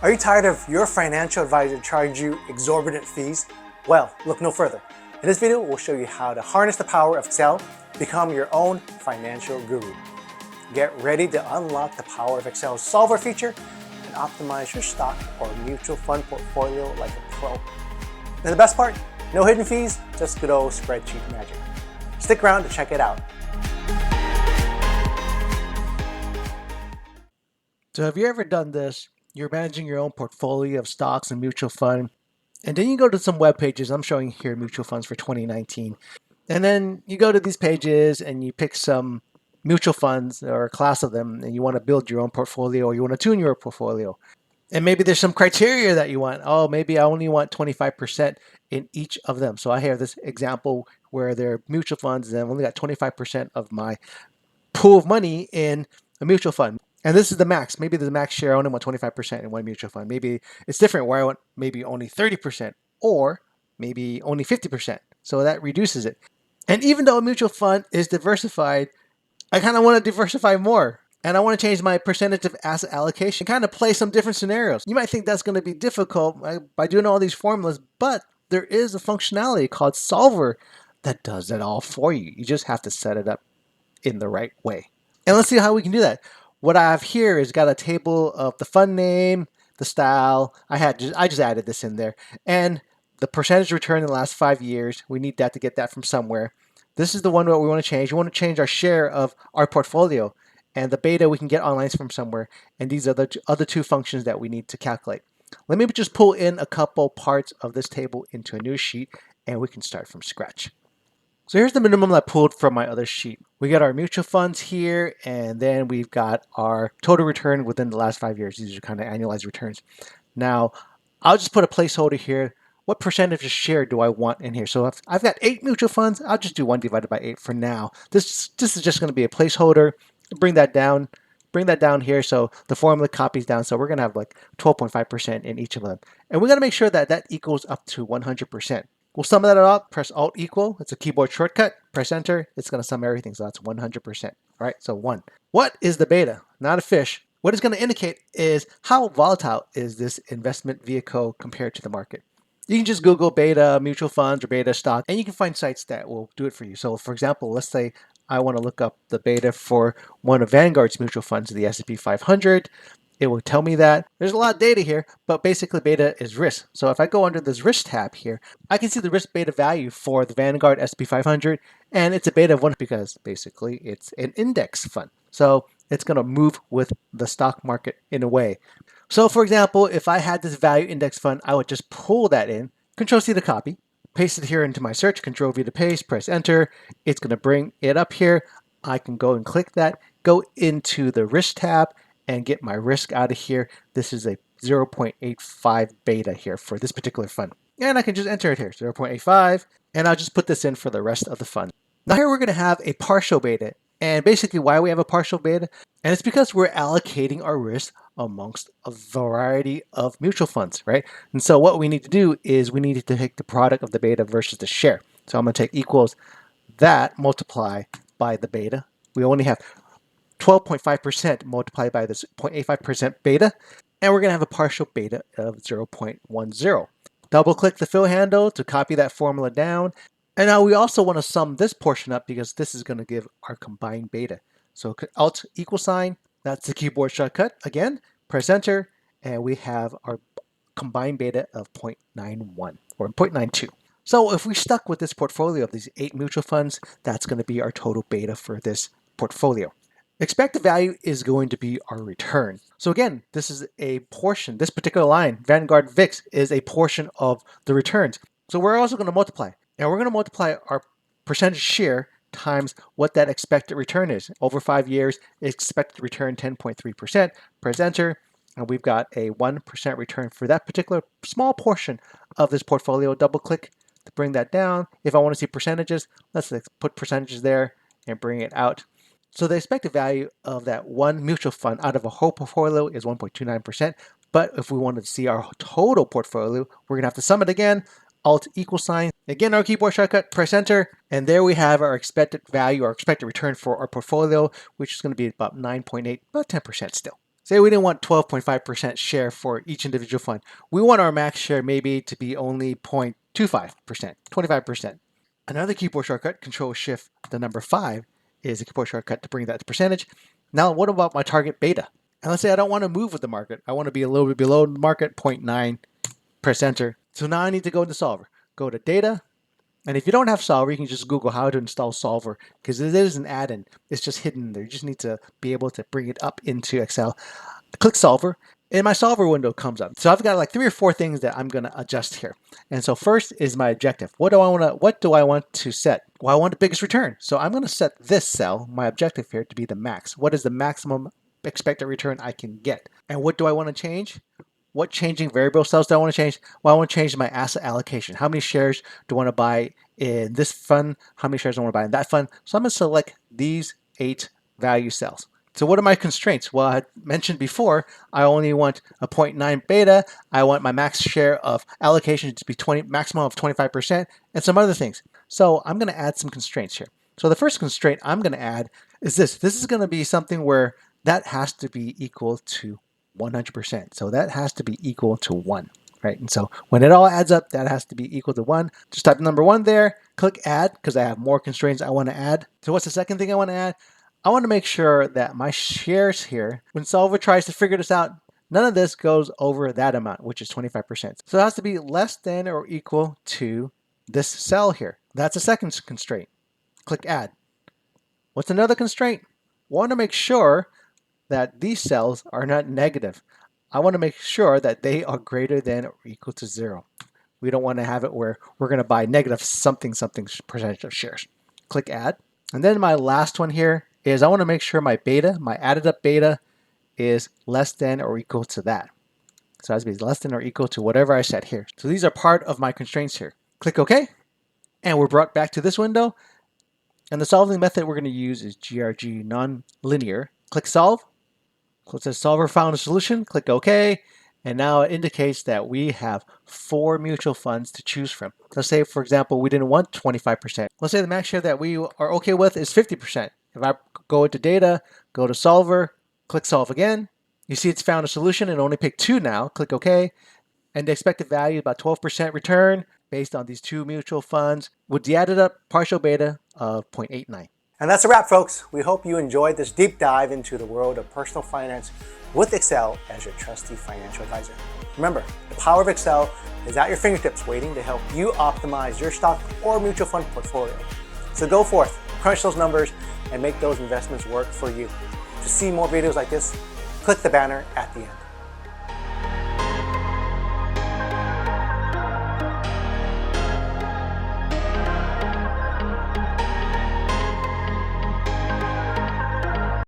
Are you tired of your financial advisor charging you exorbitant fees? Well, look no further. In this video, we'll show you how to harness the power of Excel, become your own financial guru. Get ready to unlock the power of Excel's solver feature and optimize your stock or mutual fund portfolio like a pro. And the best part, no hidden fees, just good old spreadsheet magic. Stick around to check it out. So have you ever done this? You're managing your own portfolio of stocks and mutual fund, and then you go to some web pages. I'm showing here mutual funds for 2019. And then you go to these pages and you pick some mutual funds or a class of them, and you want to build your own portfolio or you want to tune your portfolio. And maybe there's some criteria that you want. Oh, maybe I only want 25% in each of them. So I have this example where they're mutual funds and I've only got 25% of my pool of money in a mutual fund. And this is the max. Maybe the max share, I only want 25% in one mutual fund. Maybe it's different where I want maybe only 30% or maybe only 50%. So that reduces it. And even though a mutual fund is diversified, I kind of want to diversify more. And I want to change my percentage of asset allocation, kind of play some different scenarios. You might think that's going to be difficult by doing all these formulas, but there is a functionality called Solver that does it all for you. You just have to set it up in the right way. And let's see how we can do that. What I have here is got a table of the fund name, the style. I just added this in there, and the percentage return in the last 5 years. We need that to get that from somewhere. This is the one that we want to change. We want to change our share of our portfolio, and the beta we can get online from somewhere. And these are the other two functions that we need to calculate. Let me just pull in a couple parts of this table into a new sheet, and we can start from scratch. So here's the minimum I pulled from my other sheet. We got our mutual funds here, and then we've got our total return within the last 5 years. These are kind of annualized returns. Now, I'll just put a placeholder here. What percentage of share do I want in here? So if I've got 8 mutual funds, I'll just do 1 divided by 8 for now. This is just going to be a placeholder. Bring that down here so the formula copies down. So we're going to have like 12.5% in each of them. And we got to make sure that that equals up to 100%. We'll sum that up, press Alt equal. It's a keyboard shortcut. Press Enter. It's going to sum everything, so that's 100%. All right, so 1. What is the beta? Not a fish. What it's going to indicate is how volatile is this investment vehicle compared to the market. You can just Google beta mutual funds or beta stock, and you can find sites that will do it for you. So, for example, let's say I want to look up the beta for one of Vanguard's mutual funds, the S&P 500. It will tell me that. There's a lot of data here, but basically beta is risk. So if I go under this risk tab here, I can see the risk beta value for the Vanguard S&P 500, and it's a beta of 1 because basically it's an index fund. So it's going to move with the stock market in a way. So for example, if I had this value index fund, I would just pull that in, Control-C to copy, paste it here into my search, Control-V to paste, press Enter. It's going to bring it up here. I can go and click that, go into the risk tab, and get my risk out of here. This is a 0.85 beta here for this particular fund. And I can just enter it here, 0.85, and I'll just put this in for the rest of the fund. Now here we're going to have a partial beta. And basically why we have a partial beta, and it's because we're allocating our risk amongst a variety of mutual funds, right? And so what we need to do is we need to take the product of the beta versus the share. So I'm going to take equals that multiply by the beta. We only have 12.5% multiplied by this 0.85% beta, and we're going to have a partial beta of 0.10. Double click the fill handle to copy that formula down. And now we also want to sum this portion up because this is going to give our combined beta. So Alt equal sign, that's the keyboard shortcut. Again, press Enter, and we have our combined beta of 0.91 or 0.92. So if we stuck with this portfolio of these 8 mutual funds, that's going to be our total beta for this portfolio. Expected value is going to be our return. So again, this is a portion, this particular line, Vanguard VIX, is a portion of the returns. So we're also going to multiply. And we're going to multiply our percentage share times what that expected return is. Over 5 years, expected return 10.3%. Press Enter, and we've got a 1% return for that particular small portion of this portfolio. Double click to bring that down. If I want to see percentages, let's put percentages there and bring it out. So the expected value of that one mutual fund out of a whole portfolio is 1.29%. But if we wanted to see our total portfolio, we're going to have to sum it again. Alt equal sign. Again, our keyboard shortcut, press Enter. And there we have our expected value, our expected return for our portfolio, which is going to be about 9.8, about 10% still. Say we didn't want 12.5% share for each individual fund. We want our max share maybe to be only 0.25%, 25%. Another keyboard shortcut, Control Shift the number 5, is a keyboard shortcut to bring that to percentage. Now, what about my target beta? And let's say I don't want to move with the market. I want to be a little bit below the market, 0.9, press enter. So now I need to go into Solver. Go to Data, and if you don't have Solver, you can just Google how to install Solver, because it is an add-in. It's just hidden there. You just need to be able to bring it up into Excel. Click Solver, and my Solver window comes up. So I've got like 3 or 4 things that I'm going to adjust here. And so first is my objective. What do I want to set? Well, I want the biggest return. So I'm going to set this cell, my objective here, to be the max. What is the maximum expected return I can get? And what do I want to change? What changing variable cells do I want to change? Well, I want to change my asset allocation. How many shares do I want to buy in this fund? How many shares do I want to buy in that fund? So I'm going to select these 8 value cells. So what are my constraints? Well, I mentioned before, I only want a 0.9 beta. I want my max share of allocation to be maximum of 25%, and some other things. So I'm going to add some constraints here. So the first constraint I'm going to add is this. This is going to be something where that has to be equal to 100%. So that has to be equal to 1, right? And so when it all adds up, that has to be equal to 1. Just type number 1 there, click add, because I have more constraints I want to add. So what's the second thing I want to add? I want to make sure that my shares here, when Solver tries to figure this out, none of this goes over that amount, which is 25%. So it has to be less than or equal to this cell here. That's a second constraint. Click add. What's another constraint? I want to make sure that these cells are not negative. I want to make sure that they are greater than or equal to 0. We don't want to have it where we're going to buy negative something percentage of shares. Click add. And then my last one here is I want to make sure my beta, my added up beta, is less than or equal to that. So it has to be less than or equal to whatever I set here. So these are part of my constraints here. Click OK, and we're brought back to this window. And the solving method we're going to use is GRG nonlinear. Click solve. So it says Solver found a solution. Click OK. And now it indicates that we have 4 mutual funds to choose from. Let's say, for example, we didn't want 25%. Let's say the max share that we are okay with is 50%. If I go into data, go to Solver, click solve again, you see it's found a solution and only picked 2 now. Click OK. And the expected value is about 12% return based on these 2 mutual funds with the added up partial beta of 0.89. And that's a wrap, folks. We hope you enjoyed this deep dive into the world of personal finance with Excel as your trusty financial advisor. Remember, the power of Excel is at your fingertips waiting to help you optimize your stock or mutual fund portfolio. So go forth, crunch those numbers, and make those investments work for you. To see more videos like this, click the banner at the end.